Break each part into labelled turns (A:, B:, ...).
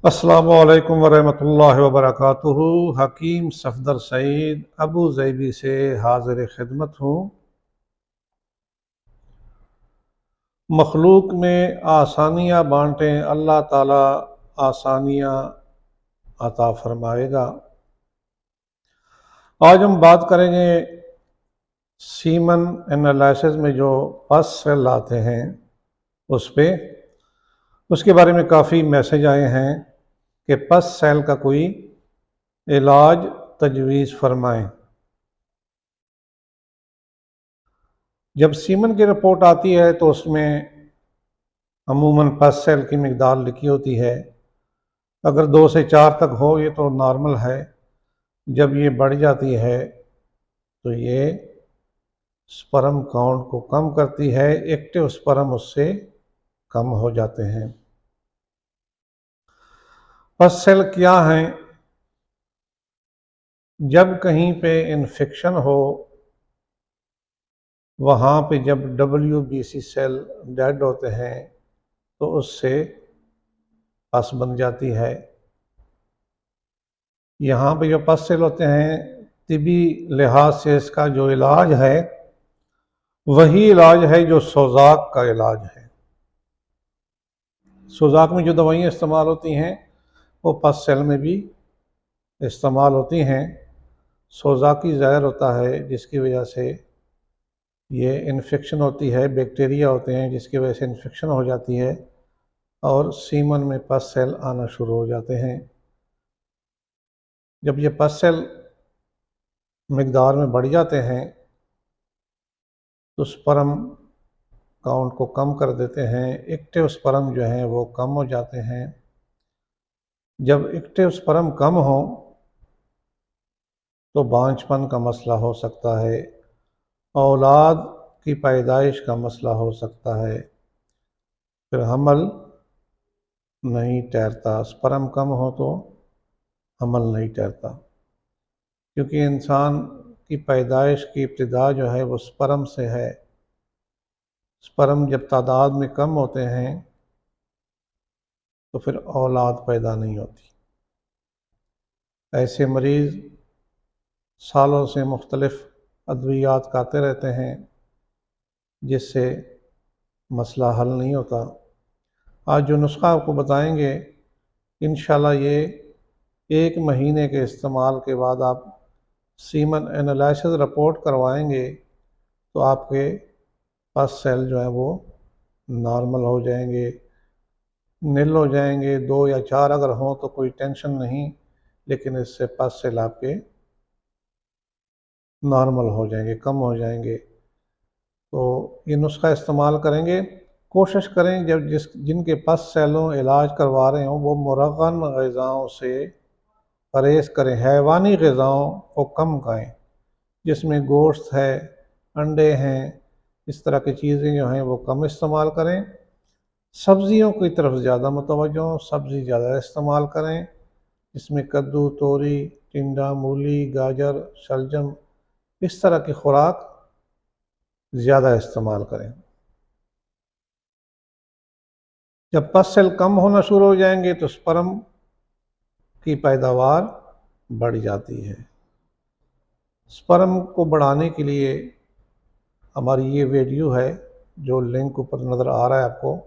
A: अस्सलामु अलैकुम वरहमतुल्लाहि वबरकातुहू। हकीम सफदर सईद अबू ज़ैबी से हाज़िर खिदमत हूँ। मखलूक में आसानियाँ बाँटें, अल्लाह ताला आसानियाँ अता फरमाएगा। आज हम बात करेंगे सीमन एनालिसिस में जो पस सेल आते हैं उस पे। उसके बारे में काफ़ी मैसेज आए हैं कि पस सेल का कोई इलाज तजवीज़ फरमाएं। जब सीमन की रिपोर्ट आती है तो उसमें अमूमन पस सेल की मिकदार लिखी होती है। अगर 2 से 4 तक हो ये तो नॉर्मल है। जब ये बढ़ जाती है तो ये स्पर्म काउंट को कम करती है, एक्टिव स्पर्म उससे कम हो जाते हैं। पस सेल क्या हैं? जब कहीं पे इन्फेक्शन हो, वहाँ पे जब WBC सेल डेड होते हैं तो उससे पस बन जाती है। यहाँ पे जो पस सेल होते हैं, तिबी लिहाज से इसका जो इलाज है वही इलाज है जो सोजाक का इलाज है। सोजाक में जो दवाइयाँ इस्तेमाल होती हैं वो पस सेल में भी इस्तेमाल होती हैं। सोजाकी जहर होता है जिसकी वजह से ये इन्फेक्शन होती है, बैक्टीरिया होते हैं जिसकी वजह से इन्फेक्शन हो जाती है और सीमन में पस सेल आना शुरू हो जाते हैं। जब ये पस सेल मिकदार में बढ़ जाते हैं तो स्पर्म काउंट को कम कर देते हैं, एक्टिव स्पर्म जो हैं वो कम हो जाते हैं। जब एक्टिव स्पर्म कम हो तो बांझपन का मसला हो सकता है, औलाद की पैदाइश का मसला हो सकता है, फिर हमल नहीं ठहरता। स्पर्म कम हो तो हमल नहीं ठहरता, क्योंकि इंसान की पैदाइश की इब्तिदा जो है वो स्पर्म से है। स्पर्म जब तादाद में कम होते हैं तो फिर औलाद पैदा नहीं होती। ऐसे मरीज़ सालों से मुख्तलिफ अद्वियात खाते रहते हैं जिससे मसला हल नहीं होता। आज जो नुस्खा आपको बताएंगे इंशाल्लाह ये 1 महीने के इस्तेमाल के बाद आप सीमन एनालिसिस रिपोर्ट करवाएंगे तो आपके पस सेल जो है वो नॉर्मल हो जाएंगे, नील हो जाएंगे। 2 या 4 अगर हों तो कोई टेंशन नहीं, लेकिन इससे पस सेल आपके नॉर्मल हो जाएंगे, कम हो जाएंगे। तो ये नुस्खा इस्तेमाल करेंगे। कोशिश करें जब जिनके पस सेलों इलाज करवा रहे हों वो मुरगन ग़िज़ाओं से परहेज़ करें, हैवानी ग़िज़ाओं को कम खाएं जिसमें गोश्त है, अंडे हैं, इस तरह की चीज़ें जो हैं वो कम इस्तेमाल करें। सब्ज़ियों की तरफ ज़्यादा मुतवज्जो हों, सब्ज़ी ज़्यादा इस्तेमाल करें जिसमें कद्दू, तोरी, टिंडा, मूली, गाजर, शलजम, इस तरह की खुराक ज़्यादा इस्तेमाल करें। जब पस सेल कम होना शुरू हो जाएंगे तो स्पर्म की पैदावार बढ़ जाती है। स्पर्म को बढ़ाने के लिए हमारी ये वीडियो है जो लिंक ऊपर नज़र आ रहा है आपको,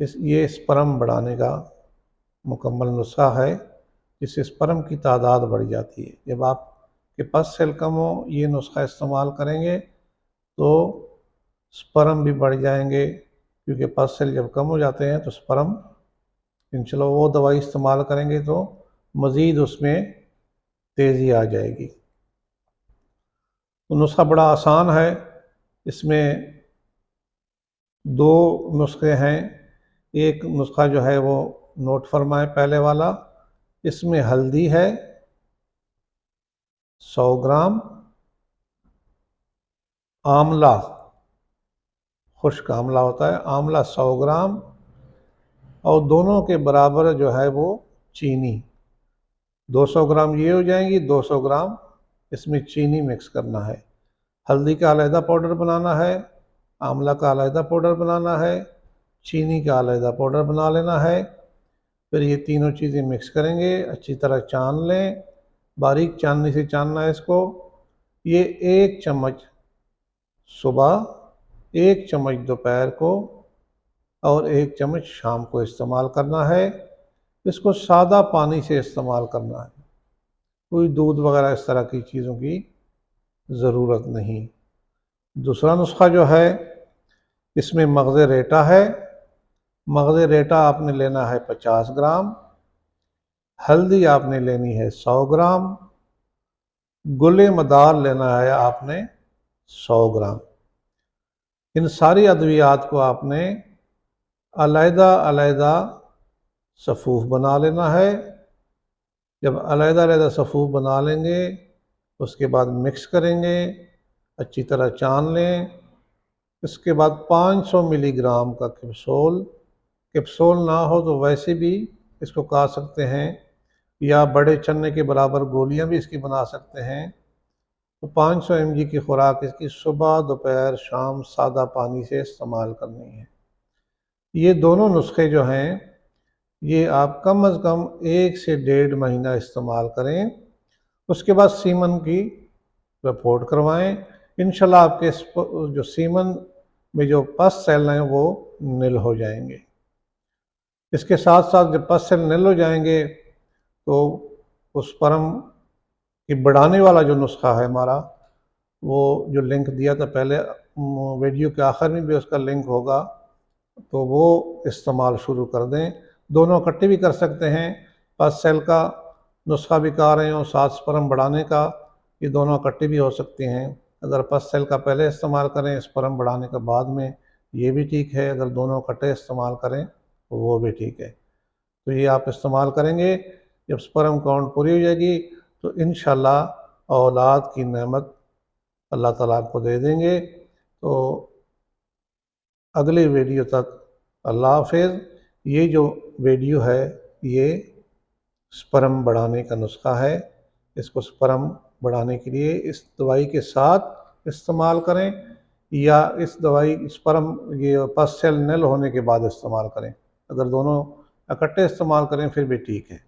A: ये स्पर्म बढ़ाने का मुकम्मल नुस्खा है जिससे स्पर्म की तादाद बढ़ जाती है। जब आपके पस सेल कम हो ये नुस्खा इस्तेमाल करेंगे तो स्पर्म भी बढ़ जाएंगे, क्योंकि पस सेल जब कम हो जाते हैं तो स्पर्म इंशाल्लाह वो दवाई इस्तेमाल करेंगे तो मज़ीद उसमें तेज़ी आ जाएगी। तो नुस्खा बड़ा आसान है। इसमें 2 नुस्खे हैं। एक नुस्खा जो है वो नोट फरमाएं, पहले वाला। इसमें हल्दी है 100 ग्राम, आंवला, खुश्क आंवला होता है, आंवला 100 ग्राम, और दोनों के बराबर जो है वो चीनी। 200 ग्राम ये हो जाएंगी, 200 ग्राम इसमें चीनी मिक्स करना है। हल्दी का अलहदा पाउडर बनाना है, आंवला का अलहदा पाउडर बनाना है, चीनी का अलहदा पाउडर बना लेना है। फिर ये तीनों चीज़ें मिक्स करेंगे, अच्छी तरह छान लें, बारीक छाननी से छानना है इसको। ये 1 चम्मच सुबह, 1 चम्मच दोपहर को और 1 चम्मच शाम को इस्तेमाल करना है। इसको सादा पानी से इस्तेमाल करना है, कोई दूध वगैरह इस तरह की चीज़ों की ज़रूरत नहीं। दूसरा नुस्खा जो है, इसमें मगज़ रेटा है। मगज़ रेटा आपने लेना है 50 ग्राम, हल्दी आपने लेनी है 100 ग्राम, गुले मदार लेना है आपने 100 ग्राम। इन सारी अद्वियात को आपने अलग-अलग सफ़ूफ बना लेना है। जब अलग-अलग सफ़ूफ बना लेंगे, उसके बाद मिक्स करेंगे, अच्छी तरह छान लें। इसके बाद 500 मिलीग्राम का कैप्सूल, कैप्सूल ना हो तो वैसे भी इसको खा सकते हैं, या बड़े चने के बराबर गोलियां भी इसकी बना सकते हैं। तो 500 mg की खुराक इसकी सुबह, दोपहर, शाम सादा पानी से इस्तेमाल करनी है। ये दोनों नुस्खे जो हैं, ये आप कम अज़ कम 1 से 1.5 महीना इस्तेमाल करें। उसके बाद सीमन की रिपोर्ट करवाएं। इंशाल्लाह आपके जो सीमन में जो पस सेल हैं वो निल हो जाएंगे। इसके साथ साथ जब पस सेल निल हो जाएंगे तो उस स्पर्म की बढ़ाने वाला जो नुस्खा है हमारा, वो जो लिंक दिया था पहले, वीडियो के आखिर में भी उसका लिंक होगा, तो वो इस्तेमाल शुरू कर दें। दोनों इकट्ठे भी कर सकते हैं, पस सेल का नुस्खा भी खा रहे हैं और साथ स्पर्म बढ़ाने का, ये दोनों इकट्ठे भी हो सकते हैं। अगर पस सेल का पहले इस्तेमाल करें, स्पर्म बढ़ाने का बाद में, ये भी ठीक है। अगर दोनों इकट्ठे इस्तेमाल करें तो वो भी ठीक है। तो ये आप इस्तेमाल करेंगे, जब स्पर्म काउंट पूरी हो जाएगी तो इंशाल्लाह औलाद की नेमत अल्लाह ताला आपको दे देंगे। तो अगले वीडियो तक अल्लाह हाफिज़। ये जो वीडियो है, ये स्पर्म बढ़ाने का नुस्खा है। इसको स्पर्म बढ़ाने के लिए इस दवाई के साथ इस्तेमाल करें, या इस दवाई स्पर्म ये पस सेल निल होने के बाद इस्तेमाल करें। अगर दोनों इकट्ठे इस्तेमाल करें फिर भी ठीक है।